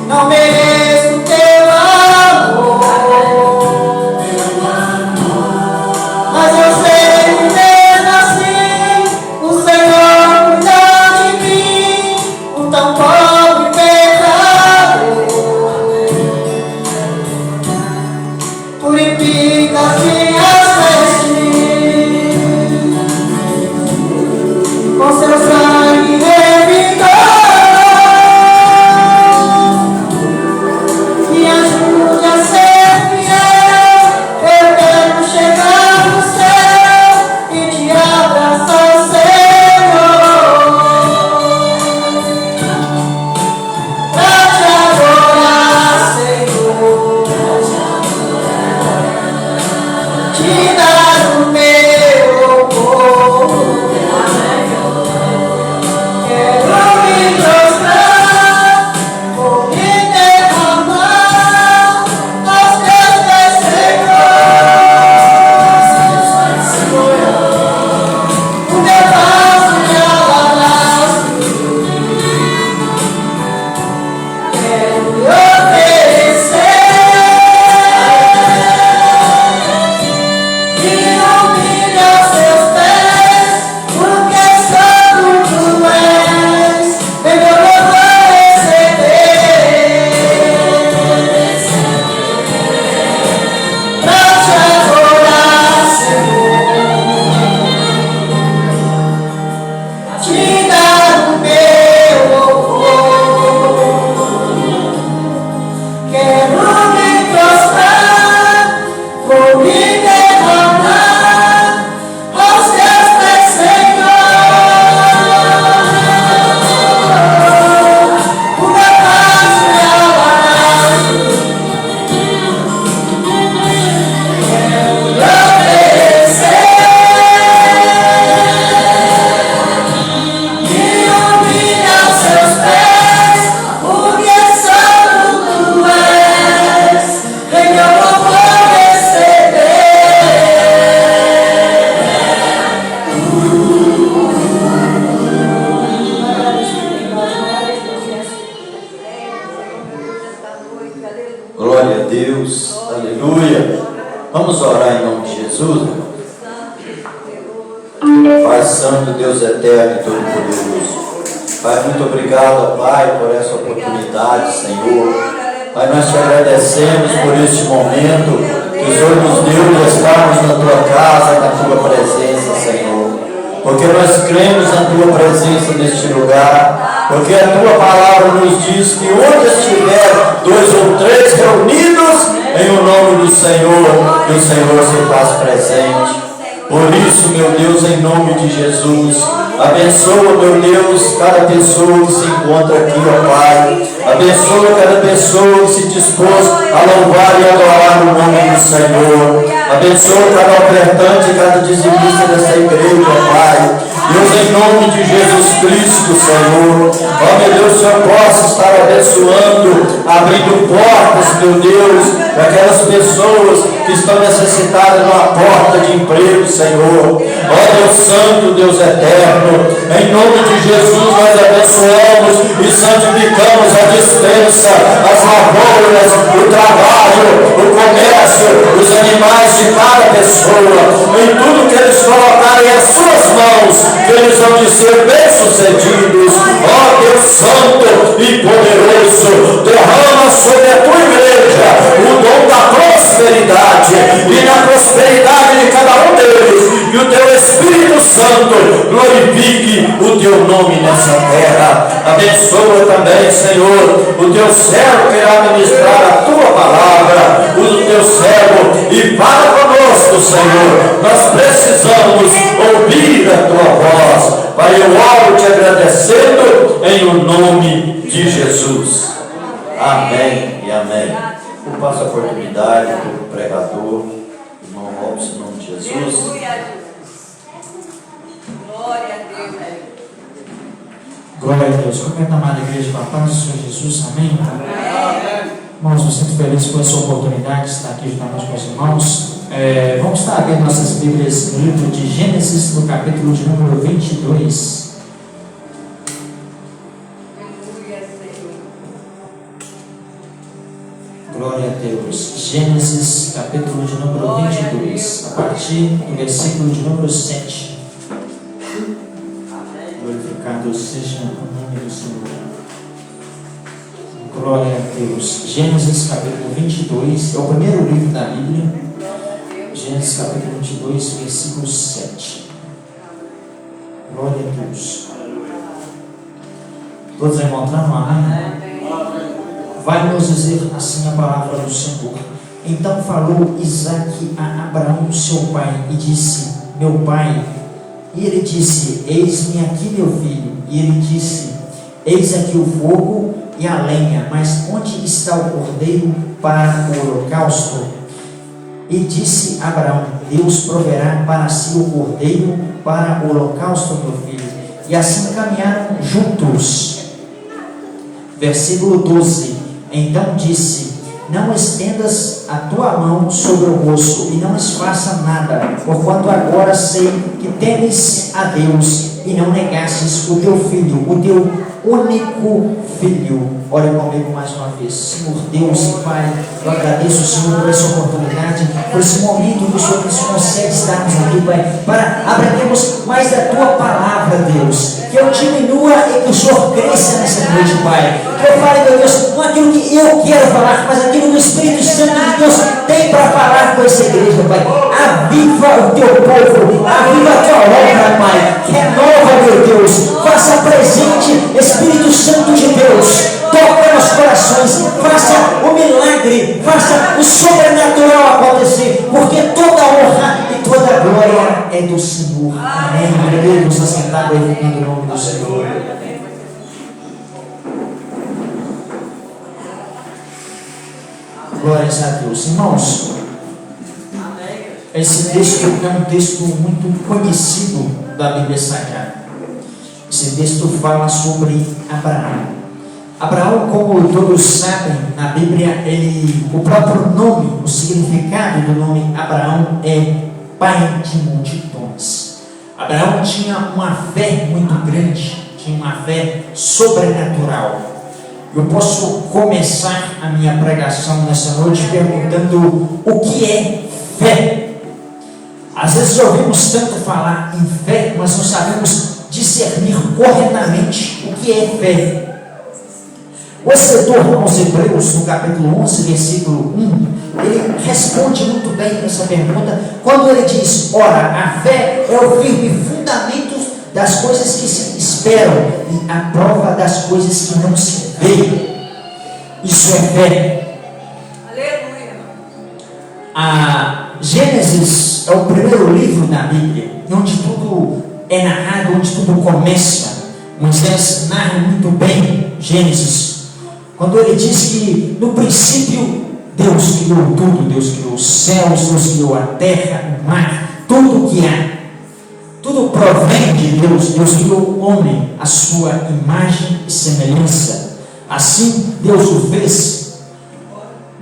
Não mereço teu amor, mas eu sei que mesmo assim o Senhor cuida de mim, um tão pobre pecador. Purifica as minhas vestes com seu sangue revidor. Glória a Deus, aleluia. Vamos orar em nome de Jesus. Pai Santo, Deus eterno e todo-poderoso, Pai, muito obrigado, Pai, por essa oportunidade, Senhor. Pai, nós te agradecemos por este momento que o Senhor nos deu de estarmos na tua casa, na tua presença, Senhor. Porque nós cremos na tua presença neste lugar, porque a tua palavra nos diz que onde estiver 2 ou 3 reunidos em o nome do Senhor, que o Senhor se faz presente. Por isso, meu Deus, em nome de Jesus, abençoa, meu Deus, cada pessoa que se encontra aqui, ó Pai. Abençoa cada pessoa que se dispôs a louvar e adorar o nome do Senhor. Abençoa cada ofertante e cada dizimista dessa igreja, ó Pai. Deus, em nome de Jesus Cristo, Senhor, ó meu Deus, o Senhor possa estar abençoando, abrindo portas, meu Deus, para aquelas pessoas que estão necessitadas de uma porta de emprego, Senhor. Ó Deus Santo, Deus Eterno, em nome de Jesus nós abençoamos e santificamos a dispensa, as lavouras, o trabalho, o comércio, os animais de cada pessoa, em tudo que eles colocarem as suas mãos, que eles vão de ser bem-sucedidos. Ó Deus Santo e poderoso, derrama sobre a tua igreja o dom da prosperidade, e na prosperidade de cada um deles, que o teu Espírito Santo glorifique o teu nome nessa terra. Abençoa também, Senhor, o teu servo que irá ministrar a tua palavra, o teu servo, e fala conosco, Senhor. Nós precisamos ouvir a tua voz. Pai, eu oro te agradecendo em o nome de Jesus. Amém e amém. Eu passo a oportunidade para o pregador, irmão Robson, em nome de Jesus. Glória a Deus. Glória a Deus. Comenta a amada igreja com a paz do Senhor Jesus. Amém? Amém. Irmãos, eu sinto feliz por essa oportunidade de estar aqui juntamente com os irmãos. Vamos estar abrindo nossas Bíblias no livro de Gênesis, no capítulo de número 22. Aleluia, Senhor. Glória a Deus. Gênesis, capítulo de número 22, a partir do versículo de número 7. Glorificado seja o nome do Senhor. Glória a Deus. Gênesis, capítulo 22, é o primeiro livro da Bíblia. Gênesis, capítulo 22, versículo 7. Glória a Deus. Todos encontraram? Amém? Vai nos dizer assim a palavra do Senhor. Então falou Isaque a Abraão, seu pai, e disse: meu pai. E ele disse: eis-me aqui, meu filho. E ele disse: eis aqui o fogo e a lenha, mas onde está o cordeiro para o holocausto? E disse Abraão: Deus proverá para si o cordeiro para o holocausto, meu filho. E assim caminharam juntos. Versículo 12. Então disse: não estendas a tua mão sobre o rosto e não lhes faça nada, porquanto agora sei que temes a Deus e não negastes o teu filho, o teu único filho. Ore comigo mais uma vez. Senhor Deus e Pai, eu agradeço, Senhor, por essa oportunidade, por esse momento que o Senhor nos concede estarmos aqui, Pai, para aprendermos mais da Tua palavra, Deus. Que eu diminua e que o Senhor cresça nessa noite, Pai. Que eu fale, meu Deus, não aquilo que eu quero falar, mas aquilo que o Espírito Santo de Deus tem para falar com essa igreja, Pai. Aviva o Teu povo, aviva a Tua obra, Pai. Renova, meu Deus. Faça presente, Espírito Santo de Deus. Toca nos corações, faça o milagre, faça o sobrenatural acontecer, porque toda honra e toda glória é do Senhor. Amém. Aleluia. Assentado aí no nome do Senhor. Glórias a Deus. Irmãos, esse texto é um texto muito conhecido da Bíblia Sagrada. Esse texto fala sobre Abraão. Abraão, como todos sabem, na Bíblia, o próprio nome, o significado do nome Abraão é pai de multidões. Abraão tinha uma fé muito grande, tinha uma fé sobrenatural. Eu posso começar a minha pregação nessa noite perguntando o que é fé. Às vezes ouvimos tanto falar em fé, mas não sabemos discernir corretamente o que é fé. O escritor aos Hebreus, no capítulo 11, versículo 1, ele responde muito bem essa pergunta, quando ele diz: ora, a fé é o firme fundamento das coisas que se esperam e a prova das coisas que não se veem. Isso é fé. Aleluia. A Gênesis é o primeiro livro da Bíblia, onde tudo é narrado, onde tudo começa. Moisés narra muito bem Gênesis, quando ele diz que no princípio Deus criou tudo, Deus criou os céus, Deus criou a terra, o mar, tudo o que há. Tudo provém de Deus. Deus criou o homem à sua imagem e semelhança. Assim Deus o fez.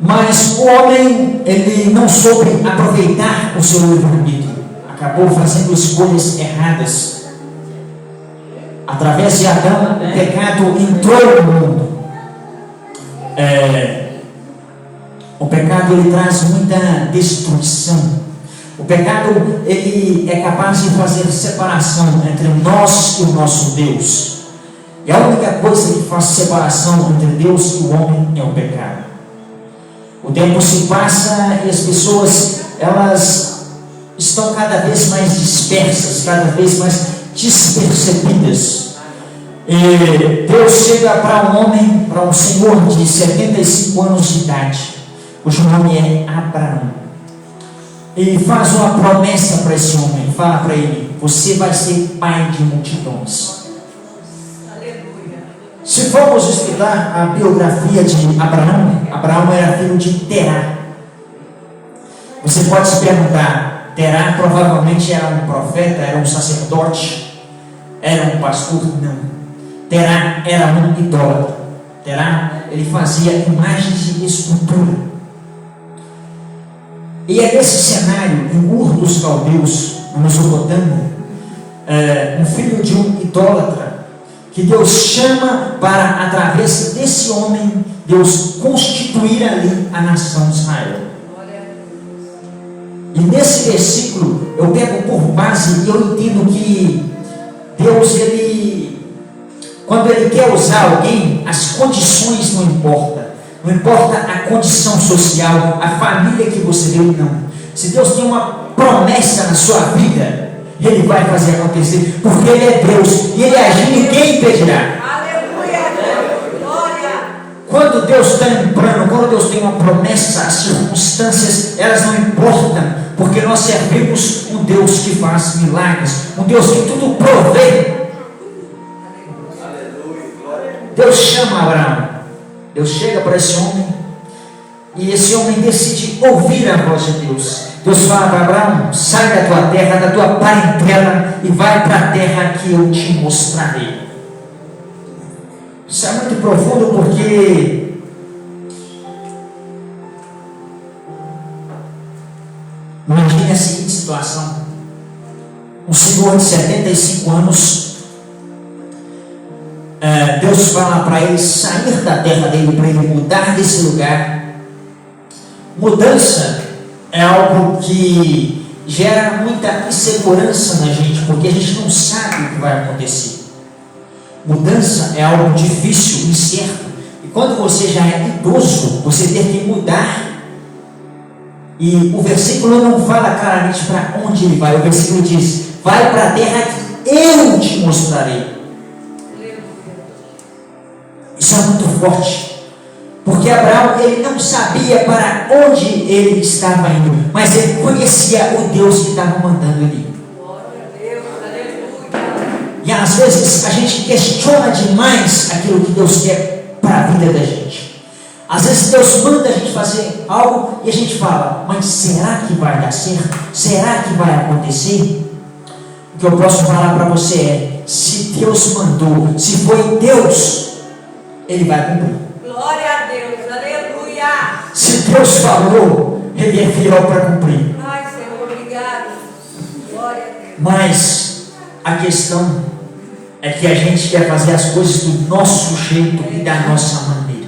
Mas o homem, ele não soube aproveitar o seu livre-arbítrio. Acabou fazendo escolhas erradas. Através de Adão, o pecado entrou no mundo. O pecado, ele traz muita destruição. O pecado, ele é capaz de fazer separação entre nós e o nosso Deus. E a única coisa que faz separação entre Deus e o homem é o pecado. O tempo se passa e as pessoas, elas estão cada vez mais dispersas, cada vez mais despercebidas. E Deus chega para um homem, para um senhor de 75 anos de idade, cujo nome é Abraão, e faz uma promessa para esse homem. Fala para ele: você vai ser pai de multidões. Aleluia. Se formos estudar a biografia de Abraão, Abraão era filho de Terá. Você pode se perguntar: Terá provavelmente era um profeta, era um sacerdote, era um pastor? Não. Terá era um idólatra. Terá, ele fazia imagens de escultura. E é nesse cenário, em Ur dos Caldeus, na Mesopotâmia, um filho de um idólatra, que Deus chama para, através desse homem, Deus constituir constituir ali a nação de Israel. E nesse versículo eu pego por base e eu entendo que Deus, quando Ele quer usar alguém, as condições não importam. Não importa a condição social, a família que você veio, não. Se Deus tem uma promessa na sua vida, Ele vai fazer acontecer, porque Ele é Deus, e Ele agindo, quem impedirá? Aleluia, glória. Quando Deus tem um plano, quando Deus tem uma promessa, as circunstâncias, elas não importam, porque nós servimos um Deus que faz milagres, um Deus que tudo provê. Deus chama Abraão, Deus chega para esse homem, e esse homem decide ouvir a voz de Deus. Deus fala para Abraão: sai da tua terra, da tua parentela, e vai para a terra que eu te mostrarei. Isso é muito profundo, porque imagine a seguinte situação: um senhor de 75 anos, Deus fala para ele sair da terra dele, para ele mudar desse lugar. Mudança é algo que gera muita insegurança na gente, porque a gente não sabe o que vai acontecer. Mudança é algo difícil, incerto, e quando você já é idoso, você tem que mudar. E o versículo não fala claramente para onde ele vai. O versículo diz: vai para a terra que eu te mostrarei. Isso é muito forte, porque Abraão, ele não sabia para onde ele estava indo, mas ele conhecia o Deus que estava mandando ele ir. Glória a Deus, aleluia. E às vezes a gente questiona demais aquilo que Deus quer para a vida da gente. Às vezes Deus manda a gente fazer algo e a gente fala: mas será que vai dar certo? Será que vai acontecer? O que eu posso falar para você é: se Deus mandou, se foi Deus, Ele vai cumprir. Glória a Deus, aleluia. Se Deus falou, Ele é fiel para cumprir. Ai, Senhor, obrigado. Glória a Deus. Mas a questão é que a gente quer fazer as coisas do nosso jeito e da nossa maneira.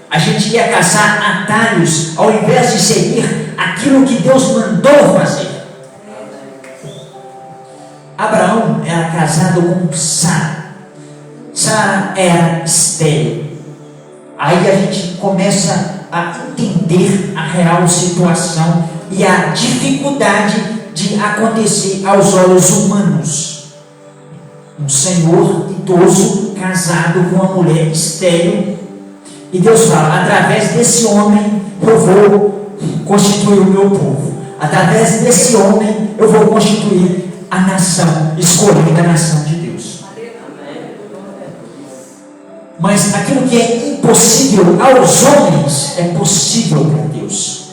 A gente quer caçar atalhos ao invés de seguir aquilo que Deus mandou fazer. Abraão era casado com Sara. Sara era estéril. Aí a gente começa a entender a real situação e a dificuldade de acontecer aos olhos humanos. Um senhor idoso casado com uma mulher estéril, e Deus fala: através desse homem eu vou constituir o meu povo, através desse homem eu vou constituir a nação, escolhendo a nação de Deus. Mas aquilo que é impossível aos homens é possível para Deus.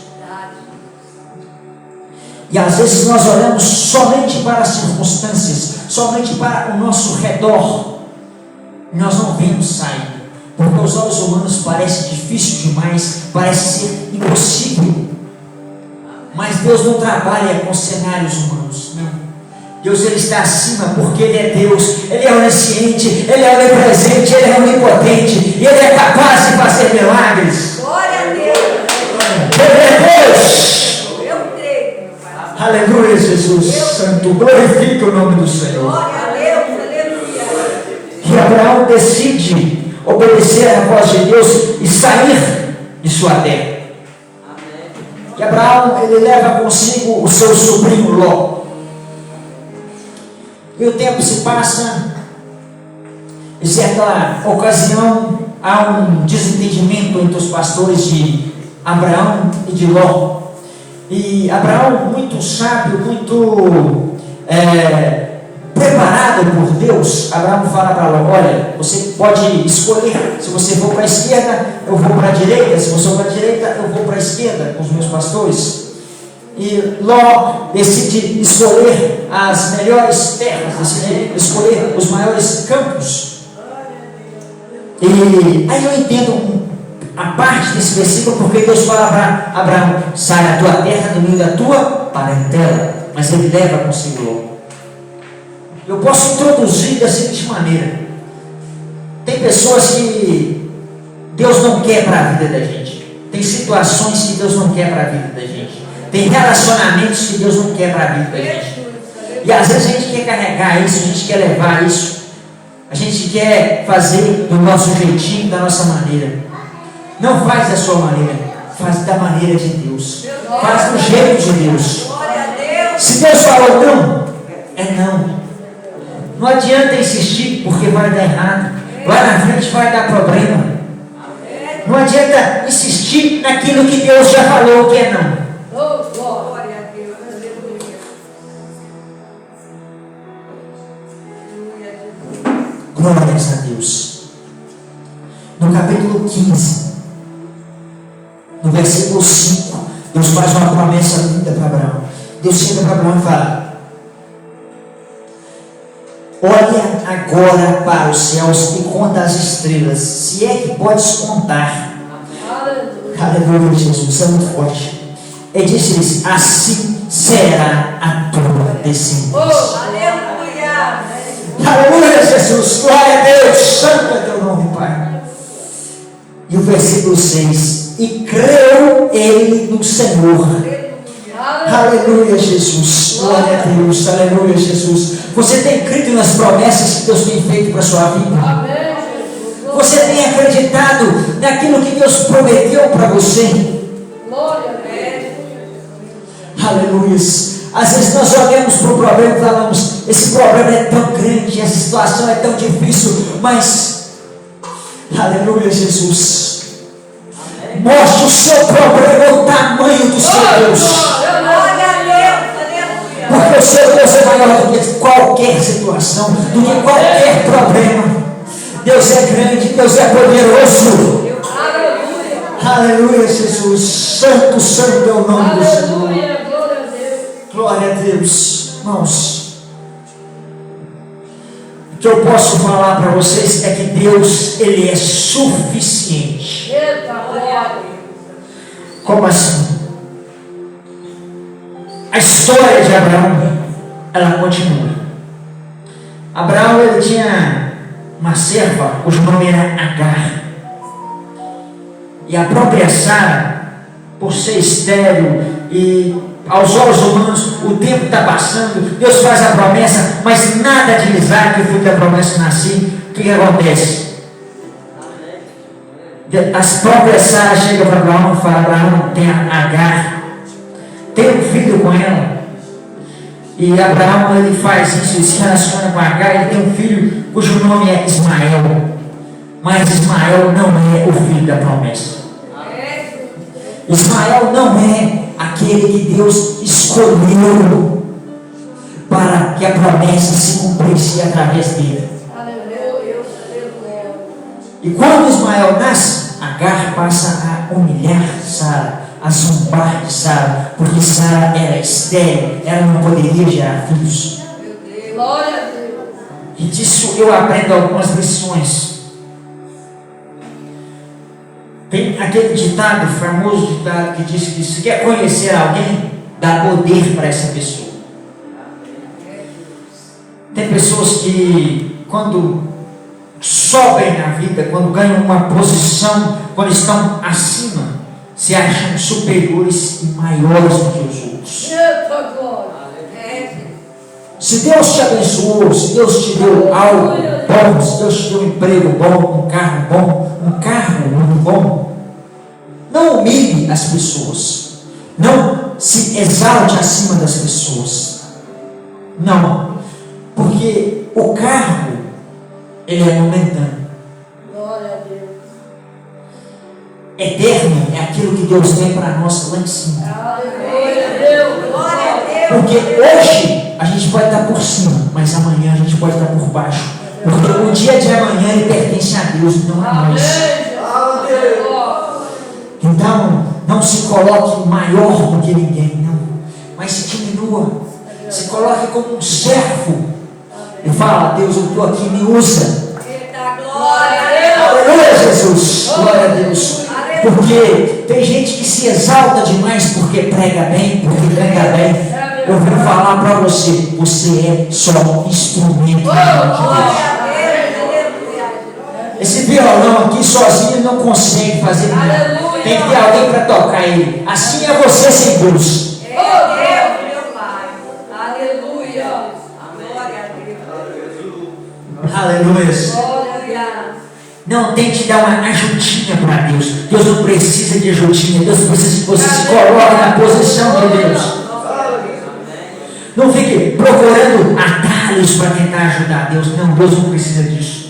E às vezes nós olhamos somente para as circunstâncias, somente para o nosso redor, e nós não vemos sair, porque aos olhos humanos parece difícil demais, parece ser impossível. Mas Deus não trabalha com cenários humanos, não. Deus, Ele está acima, porque Ele é Deus, Ele é onisciente, Ele é onipresente, Ele é onipotente, e Ele é capaz de fazer milagres. Glória a Deus. Ele é Deus. Eu creio, meu Pai. Aleluia, Jesus Santo, glorifica o nome do Senhor. Glória a Deus, aleluia. E Abraão decide obedecer à voz de Deus e sair de sua terra. E Abraão, ele leva consigo o seu sobrinho Ló. E o tempo se passa, em certa ocasião há um desentendimento entre os pastores de Abraão e de Ló. E Abraão, muito sábio, muito preparado por Deus, Abraão fala para Ló: olha, você pode escolher, se você for para a esquerda, eu vou para a direita, se você for para a direita, eu vou para a esquerda, com os meus pastores. E Ló decide escolher as melhores terras, decide escolher os maiores campos. E aí eu entendo a parte desse versículo, porque Deus fala para Abraão: sai da tua terra, do meio da tua parentela, mas ele leva consigo Ló. Eu posso introduzir da seguinte maneira: tem pessoas que Deus não quer para a vida da gente. Tem situações que Deus não quer para a vida da gente. Tem relacionamentos que Deus não quer para a vida da gente. E às vezes a gente quer carregar isso, a gente quer levar isso. A gente quer fazer do nosso jeitinho, da nossa maneira. Não faz da sua maneira, faz da maneira de Deus. Faz do jeito de Deus. Se Deus falou não, é não. Não adianta insistir porque vai dar errado. Lá na frente vai dar problema. Não adianta insistir naquilo que Deus já falou que é não. Glória a Deus. Glórias a Deus. No capítulo 15, no versículo 5, Deus faz uma promessa linda para Abraão. Deus chega para Abraão e fala: olha agora para os céus e conta as estrelas, se é que podes contar. Aleluia, Jesus, é muito forte. Ele disse-lhes: assim será a tua descendência. Aleluia. Aleluia, Jesus, glória a Deus, santo é teu nome, Pai. E o versículo 6: e creu ele no Senhor. Aleluia, Jesus, glória a Deus, aleluia, Jesus. Você tem crido nas promessas que Deus tem feito para a sua vida? Você tem acreditado naquilo que Deus prometeu para você? Aleluia. Às vezes nós olhamos para o problema e falamos: esse problema é tão grande, essa situação é tão difícil, mas, aleluia, Jesus, mostre o seu problema, o tamanho do seu Deus. Porque o seu Deus é maior do que qualquer situação, do que qualquer problema. Deus é grande, Deus é poderoso. Aleluia, Jesus. Santo, santo é o nome do Senhor. Glória a Deus. Irmãos, o que eu posso falar para vocês é que Deus, Ele é suficiente. Como assim? A história de Abraão, ela continua. Abraão, ele tinha uma serva cujo nome era Agar. E a própria Sara, por ser estéril e aos olhos humanos, o tempo está passando, Deus faz a promessa, mas nada de Isaac, fruto da promessa nascer. O que acontece? As próprias Sara chegam para Abraão e falam: Abraão, tem a Agar, tem um filho com ela. E Abraão, ele faz isso, ele se relaciona com Agar, ele tem um filho cujo nome é Ismael. Mas Ismael não é o filho da promessa. Ismael não é aquele que Deus escolheu para que a promessa se cumprisse através dele. E quando Ismael nasce, Agar passa a humilhar Sara, a zombar de Sara, porque Sara era estéril, ela não poderia gerar filhos. E disso eu aprendo algumas lições. Tem aquele ditado, famoso ditado, que diz que se quer conhecer alguém, dá poder para essa pessoa. Tem pessoas que, quando sobem na vida, quando ganham uma posição, quando estão acima, se acham superiores e maiores do que os outros. Se Deus te abençoou, se Deus te deu algo bom, se Deus te deu um emprego bom, um carro muito bom, não humilhe as pessoas, não se exalte acima das pessoas, não, porque o cargo, ele é momentâneo. Eterno é aquilo que Deus tem para nós lá em cima. Porque hoje a gente pode estar por cima, mas amanhã a gente pode estar por baixo. Porque o dia de amanhã ele pertence a Deus, não a nós. Então, não se coloque maior do que ninguém, não. Mas se diminua. Se coloque como um servo. E fala: Deus, eu estou aqui, me usa. Aleluia, Jesus. Glória a Deus. Porque tem gente que se exalta demais porque prega bem, porque canta bem. Eu vou falar para você: você é só instrumento de Deus. Esse violão aqui sozinho não consegue fazer nada. Aleluia. Tem que ter alguém para tocar ele. Assim é você sem Deus. Oh, Deus, meu Pai. Aleluia. Glória a Deus. Aleluia. Glória. Não tente dar uma ajudinha para Deus. Deus não precisa de ajudinha. Deus precisa que você se coloque na posição de Deus. Não fique procurando atalhos para tentar ajudar Deus. Não, Deus não precisa disso.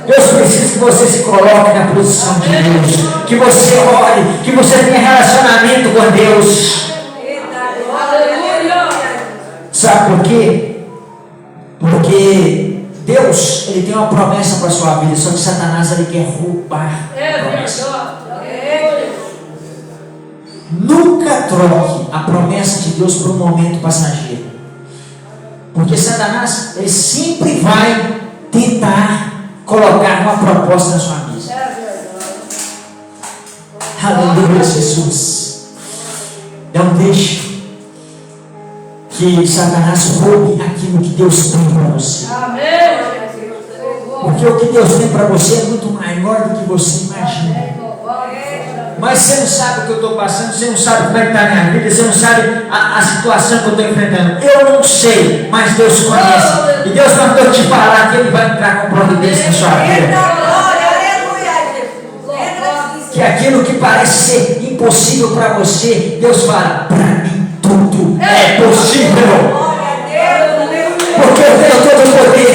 Deus precisa que você se coloque na posição de Deus. Que você ore, que você tenha relacionamento com Deus. Aleluia. Sabe por quê? Porque Deus, Ele tem uma promessa para a sua vida. Só que Satanás, ele quer roubar a promessa. Nunca troque a promessa de Deus por um momento passageiro. Porque Satanás, ele sempre vai tentar colocar uma proposta na sua vida. Aleluia, Jesus. Não deixe que Satanás roube aquilo que Deus tem para você. Porque o que Deus tem para você é muito maior do que você imagina. Mas você não sabe o que eu estou passando, você não sabe como é que está a minha vida, você não sabe a situação que eu estou enfrentando. Eu não sei, mas Deus conhece. E Deus mandou te falar que Ele vai entrar com providência na sua vida. Que aquilo que parece ser impossível para você, Deus fala, para mim tudo é possível. Porque eu tenho todo o poder.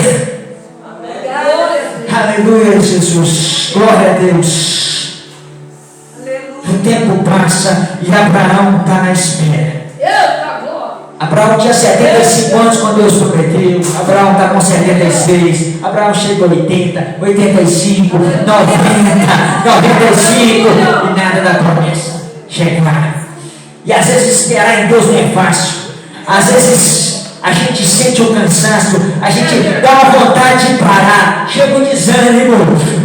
Aleluia, Jesus. Glória a Deus. O tempo passa e Abraão está na espera. Abraão tinha 75 anos quando Deus prometeu. Abraão está com 76. Abraão chega a 80, 85, 90, 95 e nada da promessa chegar. E às vezes esperar em Deus não é fácil. Às vezes a gente sente um cansaço, a gente dá uma vontade de parar, chega um desânimo,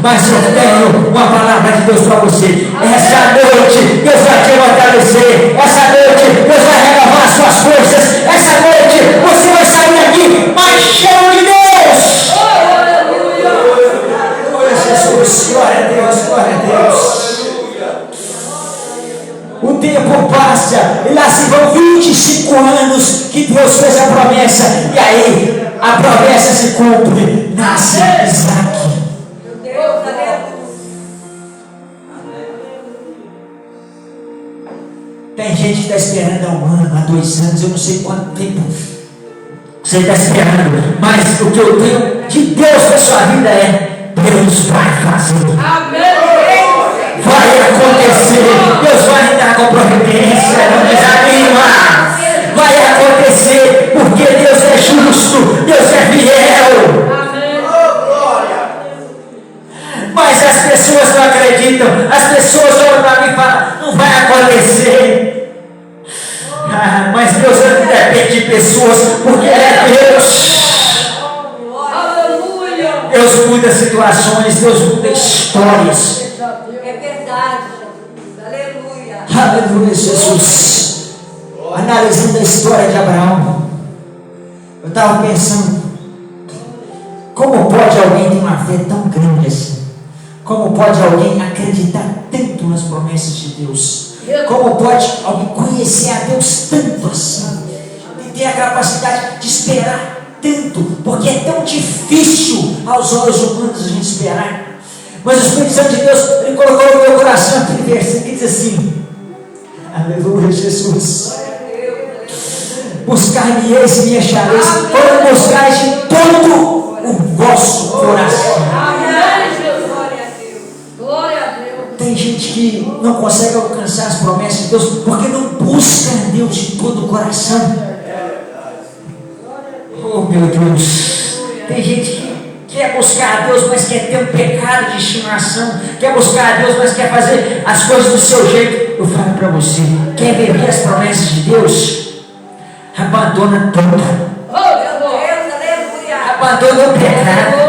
mas eu tenho uma palavra de Deus para você. Essa noite Deus vai te fortalecer, essa noite Deus vai renovar as suas forças, essa noite você vai sair daqui mais cheio de Deus. Glória a Jesus, glória a Deus, glória a Deus. O tempo passa e lá se vão 25 anos que Deus fez a promessa. E aí a promessa se cumpre. Nasce Isaac. Tem gente que está esperando há 1 ano, há 2 anos, eu não sei quanto tempo você está esperando. Mas o que eu tenho de Deus na sua vida é: Deus vai fazer. Amém. Vai acontecer, Deus vai entrar com providência, não desanima. Vai acontecer, porque Deus é justo, Deus é fiel. Mas as pessoas não acreditam, as pessoas olham para mim e falam: não vai acontecer. Mas Deus não depende de pessoas, porque é Deus. Deus muda situações, Deus muda histórias. Aleluia, Jesus. Analisando a história de Abraão, eu estava pensando: como pode alguém ter uma fé tão grande assim? Como pode alguém acreditar tanto nas promessas de Deus? Como pode alguém conhecer a Deus tanto assim? E ter a capacidade de esperar tanto? Porque é tão difícil aos olhos humanos a gente esperar. Mas o Espírito Santo de Deus, Ele colocou no meu coração aquele versículo que diz assim: aleluia, Jesus. Buscar-me-eis e me achareis quando buscais de todo o vosso coração. Glória a Deus. Tem gente que não consegue alcançar as promessas de Deus porque não busca a Deus de todo o coração. Oh, meu Deus. Tem gente que quer buscar a Deus, mas quer ter um pecado de estimação. Quer buscar a Deus, mas quer fazer as coisas do seu jeito. Eu falo para você: quer viver as promessas de Deus? Abandona tudo. Abandona o pecado.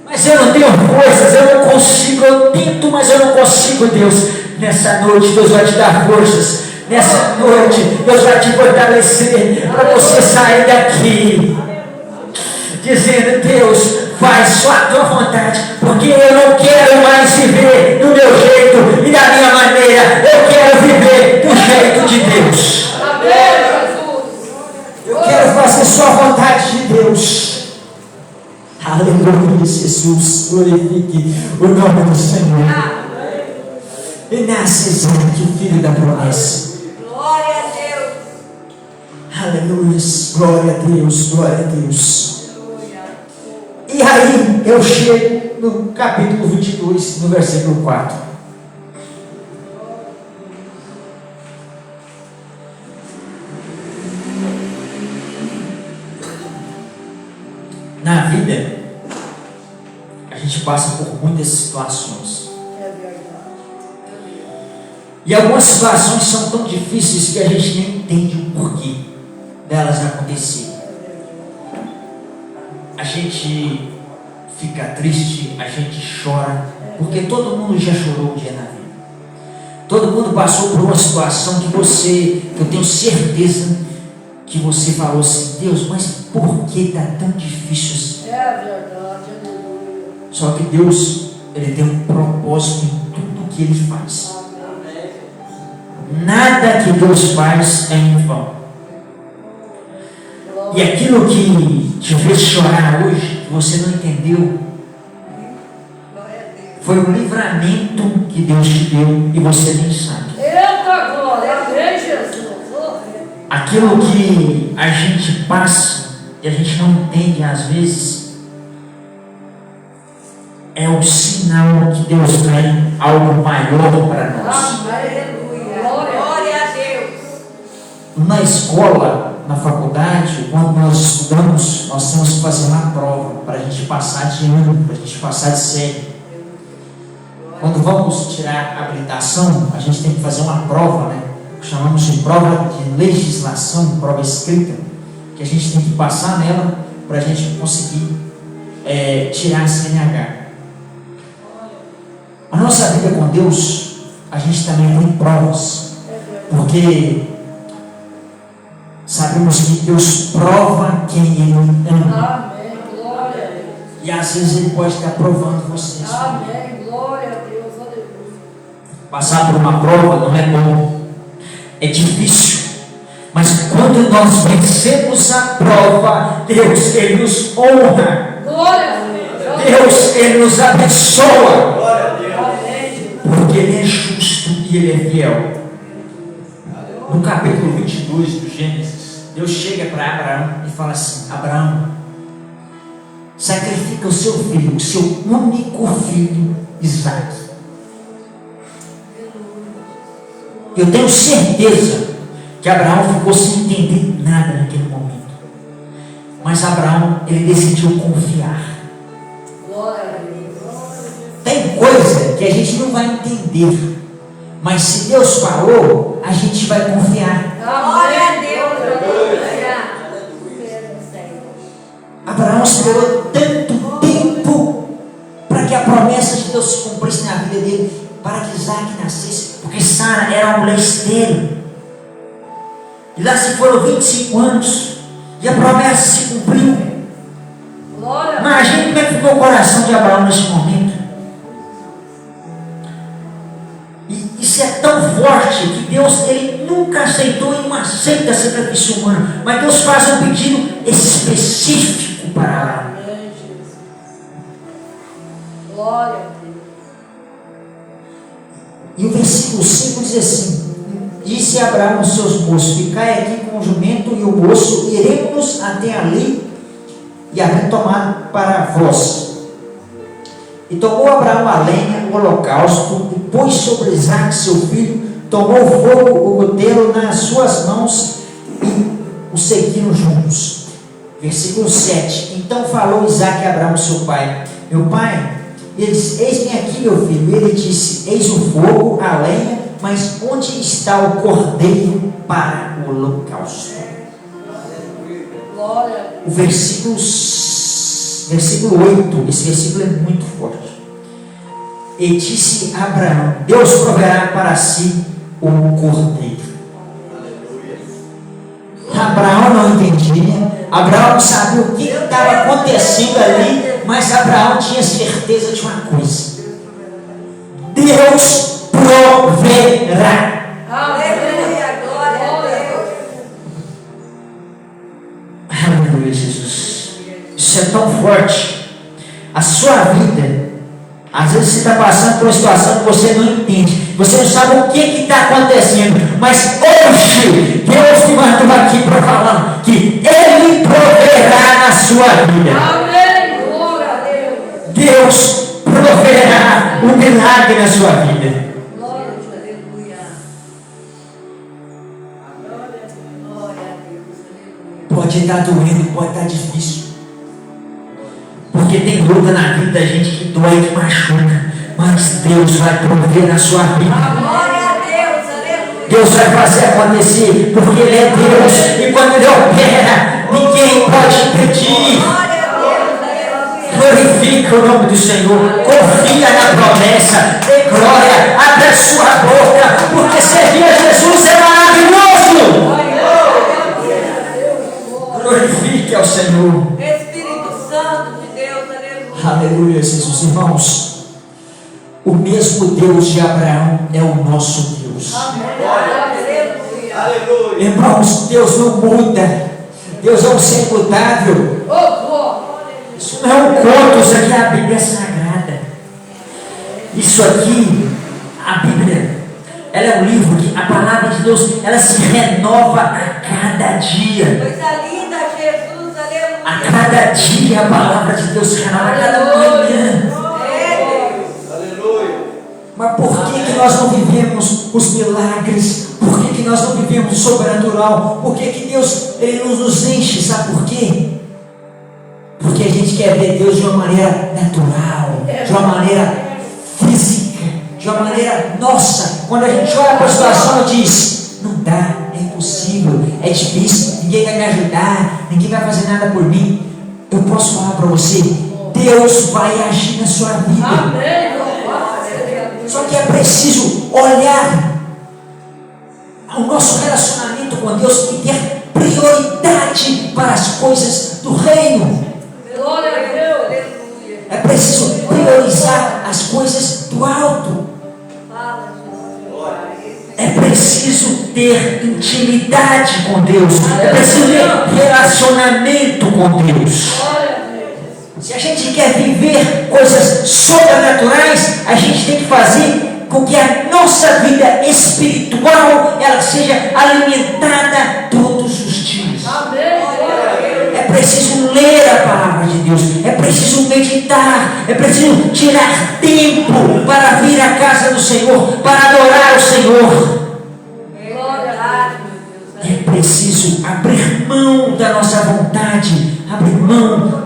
Mas eu não tenho forças, eu não consigo. Eu tento, mas eu não consigo, Deus. Nessa noite Deus vai te dar forças. Nessa noite Deus vai te fortalecer para você sair daqui dizendo: Deus, faz só a tua vontade, porque eu não quero mais viver do meu jeito e da minha maneira, eu quero viver do jeito de Deus. Amém, Jesus. Eu quero fazer só a vontade de Deus. Aleluia, Jesus, glorifique o nome do Senhor. E nasce Isaac, filho da promessa. Glória a Deus. Aleluia, glória a Deus, glória a Deus. E aí eu chego no capítulo 22, no versículo 4. Na vida, a gente passa por muitas situações. E algumas situações são tão difíceis que a gente nem entende o porquê delas acontecerem. A gente fica triste, a gente chora, porque todo mundo já chorou um dia na vida. Todo mundo passou por uma situação que eu tenho certeza que você falou assim: Deus, mas por que está tão difícil assim? É verdade, aleluia. Só que Deus, Ele tem um propósito em tudo que Ele faz. Nada que Deus faz é em vão. E aquilo que te fez chorar hoje, que você não entendeu, foi um livramento que Deus te deu e você nem sabe. Eita glória, amém, Jesus. Aquilo que a gente passa e a gente não entende às vezes, é um sinal que Deus tem algo maior para nós. Aleluia. Glória a Deus. Na escola, na faculdade, quando nós estudamos, nós temos que fazer uma prova para a gente passar de ano, para a gente passar de série. Quando vamos tirar a habilitação, a gente tem que fazer uma prova, né? Chamamos de prova de legislação, prova escrita, que a gente tem que passar nela para a gente conseguir tirar a CNH. A nossa vida com Deus, a gente também tem provas, porque sabemos que Deus prova quem Ele ama. Amém, glória a Deus. E às vezes Ele pode estar provando vocês. Amém, glória a Deus, aleluia. Passar por uma prova não é bom, é difícil. Mas quando nós vencemos a prova, Deus, Ele nos honra. Glória a Deus. Deus, Ele nos abençoa. Amém. Porque Ele é justo e Ele é fiel. No capítulo 22 do Gênesis, Deus chega para Abraão e fala assim: Abraão, sacrifica o seu filho, o seu único filho, Isaque. Eu tenho certeza que Abraão ficou sem entender nada naquele momento. Mas Abraão, ele decidiu confiar. Glória a Deus. Tem coisa que a gente não vai entender, mas se Deus falou, a gente vai confiar. Glória a Deus, aleluia. Abraão esperou tanto tempo para que a promessa de Deus se cumprisse na vida dele, para que Isaac nascesse, porque Sara era uma mulher estéril. E lá se foram 25 anos e a promessa se cumpriu. Glória a Deus. Imagina como é que ficou o coração de Abraão nesse momento. E isso é tão forte que Deus, Ele nunca aceitou e não aceita sacrifício humano, mas Deus faz um pedido específico para Abraão. Amém, Jesus. Glória a Deus. E o versículo 5 diz assim: disse Abraão aos seus moços: ficai aqui com o jumento e o moço, iremos até ali e havendo tomado para vós. E tomou Abraão a lenha, o holocausto, e pôs sobre Isaque seu filho, tomou fogo, o cutelo nas suas mãos e o seguiram juntos. Versículo 7: então falou Isaque a Abraão seu pai: meu pai. Ele disse: eis-me aqui, meu filho. Ele disse: eis o fogo, a lenha, mas onde está o cordeiro para o holocausto? Glória a Deus. O versículo 8, esse versículo é muito forte. E disse Abraão: Deus proverá para si o cordeiro. Abraão não entendia, Abraão não sabia o que estava acontecendo ali, mas Abraão tinha certeza de uma coisa: Deus proverá. Aleluia, glória a Deus. Aleluia, Jesus. Isso é tão forte. A sua vida, às vezes você está passando por uma situação que você não entende, você não sabe o que está acontecendo, mas hoje Deus me mandou aqui para falar que Ele proverá na sua vida. Amém, glória a Deus. Deus proverá um milagre na sua vida. Glória, aleluia. Glória a Deus, aleluia. Pode estar doendo, pode estar difícil, porque tem luta na vida da gente que dói, que machuca, mas Deus vai prover na sua vida. Glória a Deus, aleluia. Deus vai fazer acontecer, porque Ele é Deus, e quando Ele opera, ninguém pode impedir. Glória a Deus, aleluia. Glorifica o nome do Senhor, confia na promessa, dê glória, abre a sua boca, porque servir a Jesus é maravilhoso. Glorifique ao Senhor. Espírito Santo de Deus, aleluia. Aleluia, Jesus. Irmãos, o mesmo Deus de Abraão é o nosso Deus. Aleluia. Irmãos, Deus não muda, Deus é um ser imutável. Oh, glória. Isso não é um conto, isso aqui é a Bíblia Sagrada. Isso aqui, a Bíblia, ela é um livro que a palavra de Deus, ela se renova a cada dia. Coisa linda, Jesus, A aleluia. cada dia a palavra de Deus se renova, a cada manhã. É Deus. Aleluia. Mas por que nós não vivemos os milagres? Por que nós não vivemos o sobrenatural? Por que Deus Ele nos enche? Sabe por quê? Porque a gente quer ver Deus de uma maneira natural, de uma maneira física, de uma maneira nossa. Quando a gente olha para a situação e diz: não dá, é impossível, é difícil, ninguém vai me ajudar, ninguém vai fazer nada por mim. Eu posso falar para você: Deus vai agir na sua vida. Amém. Glória a Deus. Só que é preciso olhar o nosso relacionamento com Deus e ter prioridade para as coisas do reino. Glória a Deus, aleluia. É preciso priorizar as coisas do alto. Fala, Jesus. É preciso ter intimidade com Deus. É preciso ter relacionamento com Deus. Glória a Deus. Se a gente quer viver coisas sobrenaturais, a gente tem que fazer com que a nossa vida espiritual ela seja alimentada todos os dias. Amém. Glória a Deus. É preciso ler a palavra de Deus, é preciso meditar, é preciso tirar tempo para vir à casa do Senhor, para adorar o Senhor. Glória a Deus. É preciso abrir mão da nossa vontade, abrir mão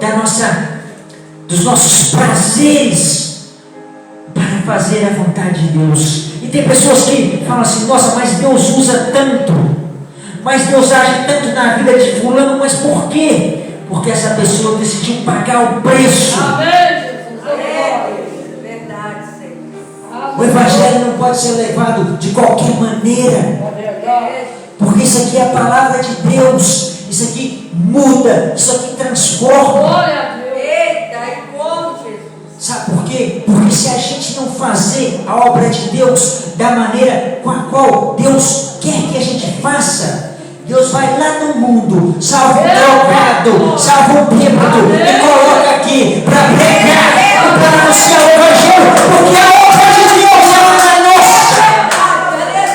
dos nossos prazeres para fazer a vontade de Deus. E tem pessoas que falam assim: nossa, mas Deus usa tanto, mas Deus age tanto na vida de fulano, mas por quê? Porque essa pessoa decidiu pagar o preço. Amém, Jesus. É verdade, Senhor. O Evangelho não pode ser levado de qualquer maneira, porque isso aqui é a palavra de Deus. Isso aqui muda, isso aqui transforma. Glória a Deus. Eita, e como, Jesus? Sabe por quê? Porque se a gente não fazer a obra de Deus da maneira com a qual Deus quer que a gente faça, Deus vai lá no mundo, salva o drogado, salva o bêbado e coloca aqui para pregar e para anunciar o Evangelho, porque a obra de Deus é nossa.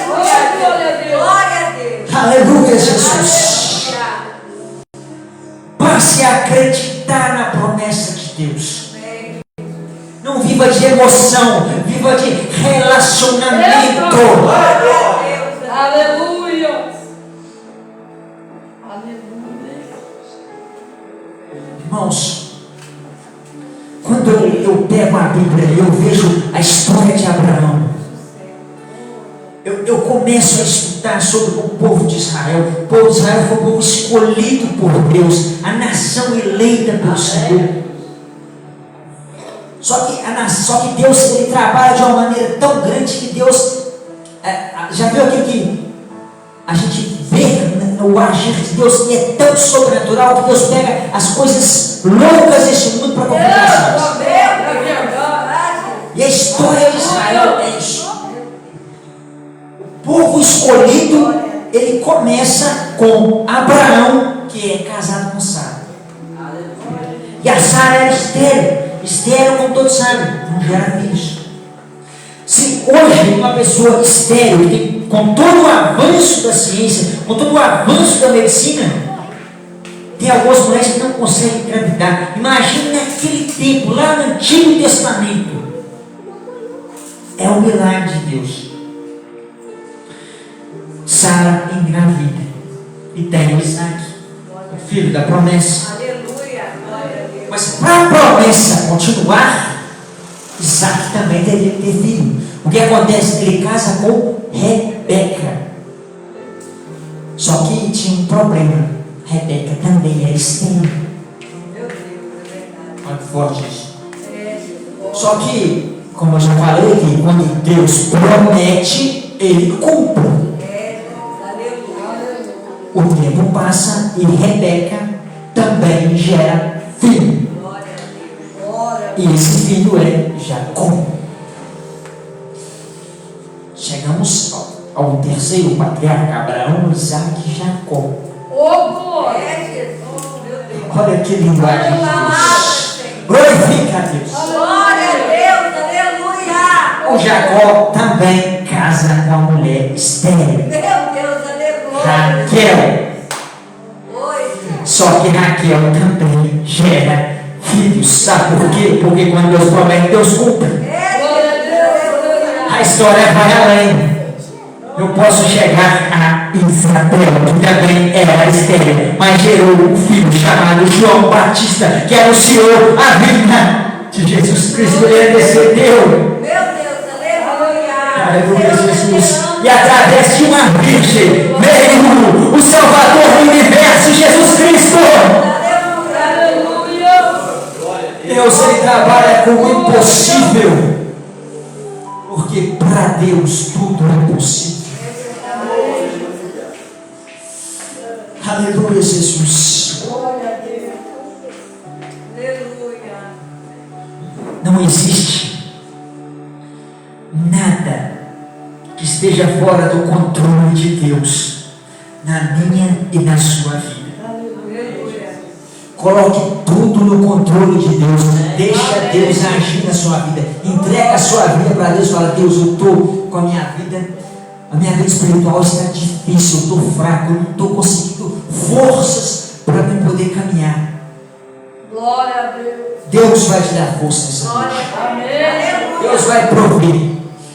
Glória a Deus. Glória a Deus. Aleluia, Jesus. Passe a acreditar na promessa de Deus. Não viva de emoção, viva de relacionamento. Aleluia. Aleluia. Irmãos, quando eu pego a Bíblia e eu vejo a história de Abraão, eu começo a estudar sobre o povo de Israel. O povo de Israel foi o povo escolhido por Deus, a nação eleita pelo Senhor. Só que Deus ele trabalha de uma maneira tão grande que Deus já viu aquilo que a gente vê o agir de Deus é tão sobrenatural que Deus pega as coisas loucas deste mundo para completar as coisas. E a história de Israel é isso. O povo escolhido, ele começa com Abraão, que é casado com Sara. E a Sara era estéril. Estéril, como todos sabem, não gera filhos. Se hoje uma pessoa estéril, que com todo o avanço da ciência, com todo o avanço da medicina, tem algumas mulheres que não conseguem engravidar. Imagine naquele tempo, lá no Antigo Testamento. É um milagre de Deus. Sara engravida e tem o Isaac, o filho da promessa. Mas para a promessa continuar, Isaac também teria que ter filho. O que acontece? Ele casa com Rebeca. Só que tinha um problema. Rebeca também era estéril. Olha que forte isso. Só que, como eu já falei aqui, quando Deus promete, Ele cumpre. O tempo passa e Rebeca também gera filho. E esse filho é Jacó. Chegamos ao terceiro patriarca, Abraão, Isaac e Jacó. Olha que linguagem de Deus. Glorifica a Deus. Glória a Deus, aleluia. O Jacó também casa com a mulher estéril, Meu Deus, aleluia. Raquel. Só que Raquel também gera filhos. Sabe por quê? Porque quando Deus promete, Deus cumpre. A história vai além. Eu posso chegar a Isabel, que também era estéril, mas gerou um filho chamado João Batista, que anunciou a vida de Jesus Cristo. Ele desceu. Meu Deus, aleluia. Aleluia, Jesus. E através de uma virgem veio o Salvador do universo, Jesus Cristo. Deus, Ele trabalha com o impossível, porque para Deus tudo é possível. Aleluia, Jesus. Não existe nada que esteja fora do controle de Deus na minha e na sua vida. Coloque tudo no controle de Deus. Deixa Deus agir na sua vida. Entrega a sua vida para Deus. Fala: Deus, eu estou com a minha vida espiritual está difícil, eu estou fraco, eu não estou conseguindo forças para me poder caminhar. Glória a Deus. Deus vai te dar força nessa noite. Amém. Deus vai prover.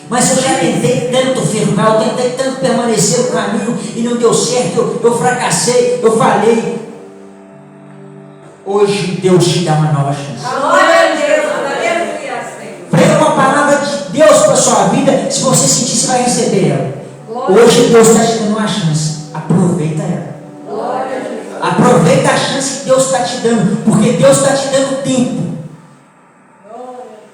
Mas eu já tentei tanto firmar, eu tentei tanto permanecer no caminho e não deu certo, eu fracassei, eu falhei. Hoje Deus te dá uma nova chance. Glória a Deus, aleluia, Senhor. Pega uma palavra de Deus para a sua vida. Se você sentir, você vai receber ela. Hoje Deus está te dando uma chance. Aproveita ela. Aproveita a chance que Deus está te dando, porque Deus está te dando tempo.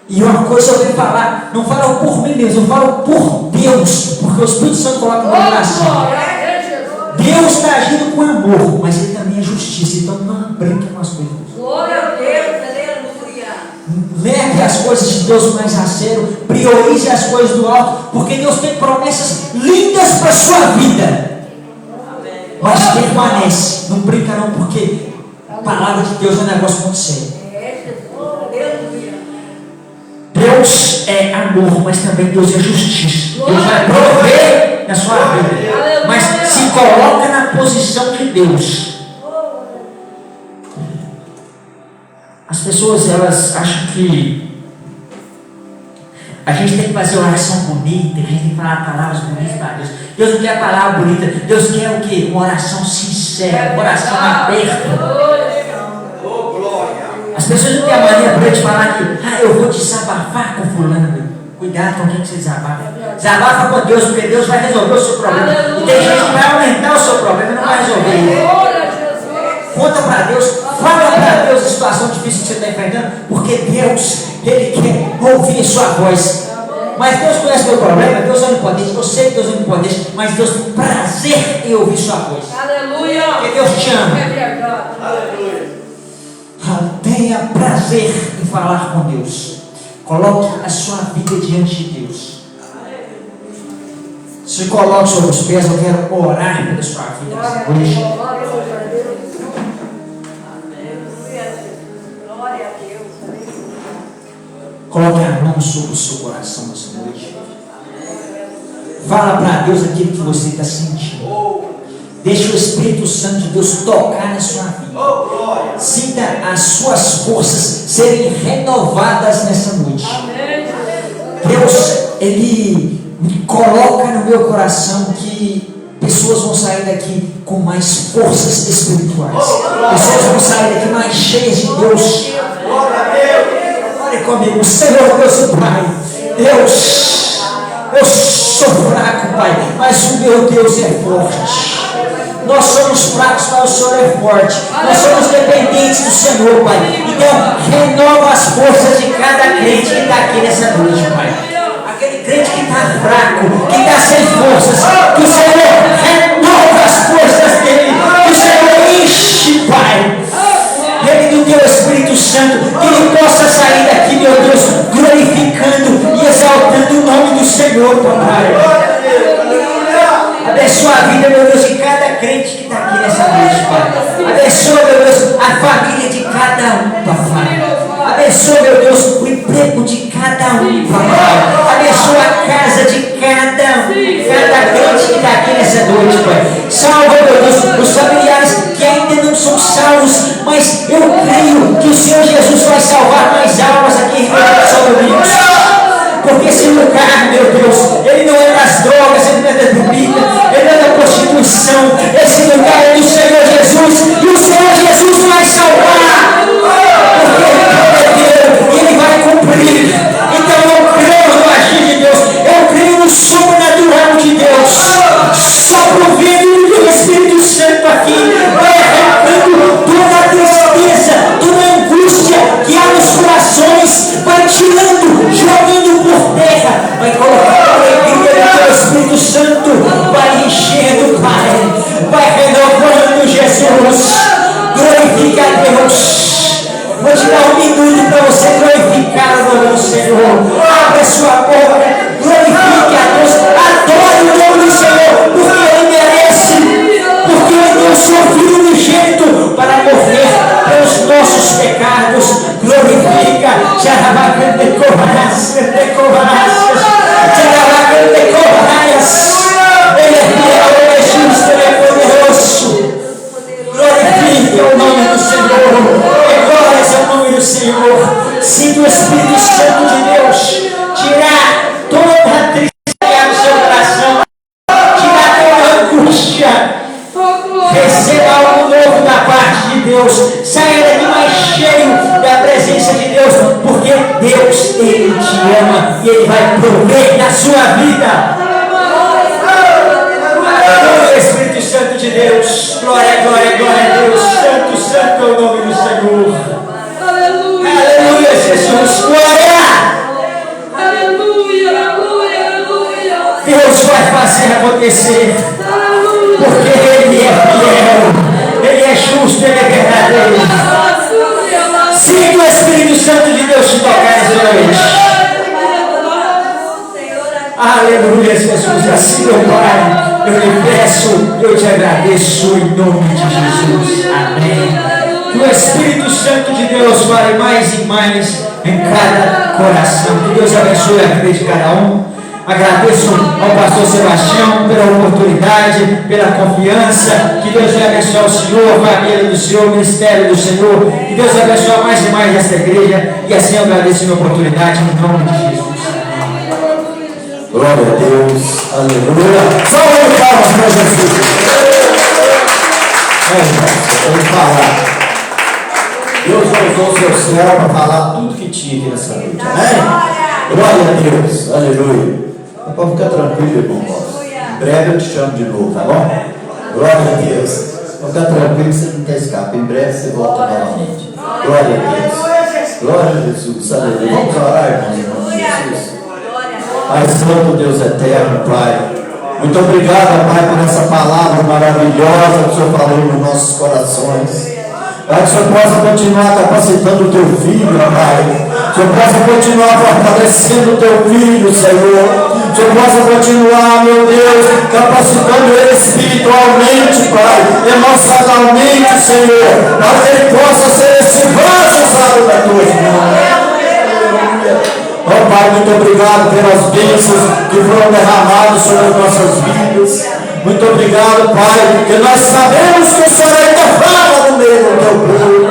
E uma coisa eu venho falar, não falo por mim mesmo, eu falo por Deus, porque o Espírito Santo coloca no meu coração. Deus está agindo com amor, mas Ele também é justiça, então não brinque com as coisas. Glória a Deus, aleluia. Leve as coisas de Deus mais a sério, priorize as coisas do alto, porque Deus tem promessas lindas para a sua vida. Mas permanece, não brinca não, porque a palavra de Deus é um negócio muito sério. Deus é amor, mas também Deus é justiça. Deus vai prover na sua vida, mas se coloca na posição de Deus. As pessoas, elas acham que a gente tem que fazer oração bonita, a gente tem que falar palavras bonitas para Deus. Deus não quer palavra bonita, Deus quer o quê? Uma oração sincera, um coração aberto. As pessoas não têm a mania para te falar que eu vou desabafar com fulano. Cuidado com quem que você desabafa. Desabafa com Deus, porque Deus vai resolver o seu problema. E tem gente que vai aumentar o seu problema e não vai resolver ele. Conta para Deus, fala para Deus a situação difícil que você está enfrentando, porque Deus, Ele quer ouvir sua voz. Mas Deus conhece meu problema, Deus é onipotente, eu sei que Deus é onipotente, mas Deus tem prazer em ouvir sua voz. Aleluia. te ama. É verdade. Tenha prazer em falar com Deus. Coloque a sua vida diante de Deus. Se coloque sobre os pés, eu quero orar pela sua vida nessa noite. Glória a Deus. Coloque a mão sobre o seu coração nessa noite. Fala para Deus aquilo que você está sentindo. Deixa o Espírito Santo de Deus tocar na sua vida. Sinta as suas forças serem renovadas nessa noite. Deus, Ele me coloca no meu coração que pessoas vão sair daqui com mais forças espirituais. Pessoas vão sair daqui mais cheias de Deus. Olhe comigo, Senhor Deus e Pai. Deus, eu sou fraco, Pai, mas o meu Deus é forte. Nós somos fracos, mas o Senhor é forte. Nós somos dependentes do Senhor, Pai. Então, renova as forças de cada crente que está aqui nessa noite, Pai. Aquele crente que está fraco, que está sem forças, que o Senhor renova as forças dele, que o Senhor enche, Pai. Ele do teu Espírito Santo, que ele possa sair daqui, meu Deus, glorificando e exaltando o nome do Senhor, Pai. Abençoa a vida, meu Deus, de cada crente que está aqui nessa noite, Pai. Abençoa, meu Deus, a família de cada um, Papai. Abençoa, meu Deus, o emprego de cada um, Papai. Abençoa a casa de cada crente que está aqui nessa noite, Pai. Salva, meu Deus, os familiares que ainda não são salvos, mas eu creio que o Senhor Jesus vai salvar mais almas aqui em São Domingos. Porque esse lugar, meu Deus, ele não é das drogas, ele não é da bebida, ele não é da prostituição. Esse lugar é do Senhor Jesus, e o Senhor Jesus vai salvar. Porque ele prometeu e ele vai cumprir. Então eu creio no agir de Deus, eu creio no sobrenatural de Deus. Sopra o vento do Espírito Santo aqui, vai arrancando toda a tristeza, toda a angústia que há nos corações, vai tirando, jogando por terra, vai colocando a alegria do teu Espírito Santo, vai enchendo, Pai, vai renovando, Jesus. Glorifica a Deus. Vou te dar um minuto para você glorificar o nome do Senhor. Abre a sua boca, glorifique a Deus, adore o nome do Senhor, porque Ele merece, porque Ele deu o seu Filho unigênito para morrer pelos nossos pecados. Glorifica, Jarabacante Covarás, Ele é fiel, Ele é justo, Ele é poderoso. Glorifique o nome do Senhor. Glórias ao nome do Senhor. Sinta o Espírito Santo de Deus tirar toda a tristeza do seu coração, tirar toda a angústia. Receba algo novo da parte de Deus. Saia daqui mais cheio da presença de Deus, porque Deus, Ele te ama e Ele vai prover na sua vida. Aleluia, Espírito Santo de Deus. Glória, glória, glória a Deus. Santo, santo é o nome do Senhor. Aleluia. Aleluia, Jesus. Glória. Aleluia, aleluia, aleluia. Deus vai fazer acontecer, Aleluia. porque Ele é fiel, Ele é justo, Ele é verdadeiro. Sinta o Espírito Santo de Deus te tocar essa noite. Aleluia, Jesus. Assim, meu Pai, eu lhe peço, eu te agradeço em nome de Jesus. Amém. Que o Espírito Santo de Deus fale mais e mais em cada coração. Que Deus abençoe a vida de cada um. Agradeço ao pastor Sebastião pela oportunidade, pela confiança. Que Deus venha abençoar o Senhor, a família do Senhor, o ministério do Senhor. Que Deus abençoe mais e mais esta igreja. E assim eu agradeço a minha oportunidade em nome de Jesus. Glória a Deus. Aleluia. Salve de palmas para Jesus. Vamos falar. Deus usou o seu céu para falar tudo que tinha aqui nessa noite. Amém? Glória a Deus. Aleluia. Pode ficar tranquilo, irmão. Em breve eu te chamo de novo, tá bom? Glória a Deus. Pode ficar tranquilo que você não quer escapar. Em breve você volta novamente. Glória a Deus. Glória a Jesus. Aleluia. Vamos orar, irmãos, em nome de Jesus. Pai Santo, Deus eterno, Pai, Muito obrigado, Pai, por essa palavra maravilhosa que o Senhor falou nos nossos corações. Pai, que o Senhor possa continuar capacitando o teu filho, Pai. Que o Senhor possa continuar fortalecendo o teu filho, Senhor. Que o Senhor possa continuar, meu Deus, capacitando ele espiritualmente, Pai, emocionalmente, Senhor, para que ele possa ser esse vaso usado da tua mão. Oh Pai, muito obrigado pelas bênçãos que foram derramadas sobre as nossas vidas. Muito obrigado, Pai, que nós sabemos que o Senhor ainda fala no meio do teu povo.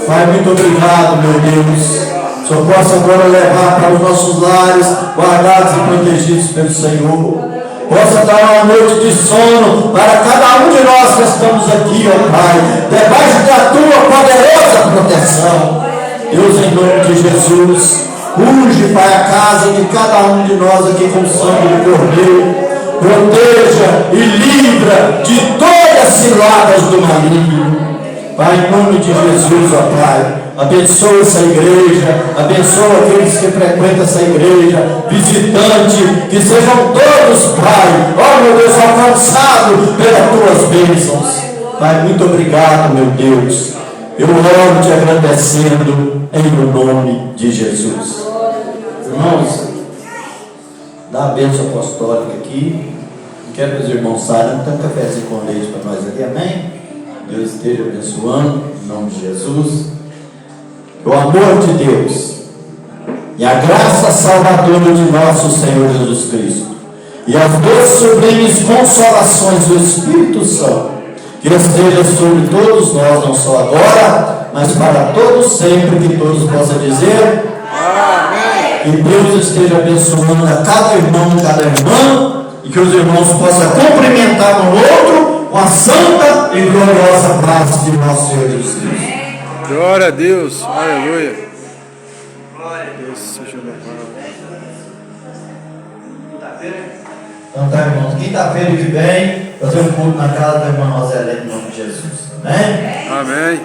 Pai, muito obrigado, meu Deus. Que o Senhor possa agora levar para os nossos lares, guardados e protegidos pelo Senhor. Possa dar uma noite de sono para cada um de nós que estamos aqui, ó Pai, debaixo da tua poderosa proteção. Deus, em nome de Jesus, unge, Pai, a casa de cada um de nós aqui com o sangue do Cordeiro. Proteja e livra de todas as ciladas do maligno. Pai, em nome de Jesus, ó Pai, abençoa essa igreja, abençoa aqueles que frequentam essa igreja, visitante, que sejam todos, Pai, ó meu Deus, alcançados pelas tuas bênçãos. Pai, muito obrigado, meu Deus. Eu oro te agradecendo em nome de Jesus. Irmãos, dá a bênção apostólica aqui. Quero que os irmãos saiam, tem um cafezinho com leite para nós aqui, amém? Deus esteja abençoando, em nome de Jesus. O amor de Deus e a graça salvadora de nosso Senhor Jesus Cristo e as duas sublimes consolações do Espírito Santo que esteja sobre todos nós, não só agora, mas para todos sempre, que todos possam dizer amém. Que Deus esteja abençoando a cada irmão e cada irmã, e que os irmãos possam cumprimentar um outro com a santa e gloriosa paz de nosso Senhor Jesus Cristo. Glória a Deus, aleluia. Deus seja louvado. Então tá, irmãos, quinta-feira que vem eu tenho um culto na casa da irmã Roselene, em nome de Jesus. Amém? Amém.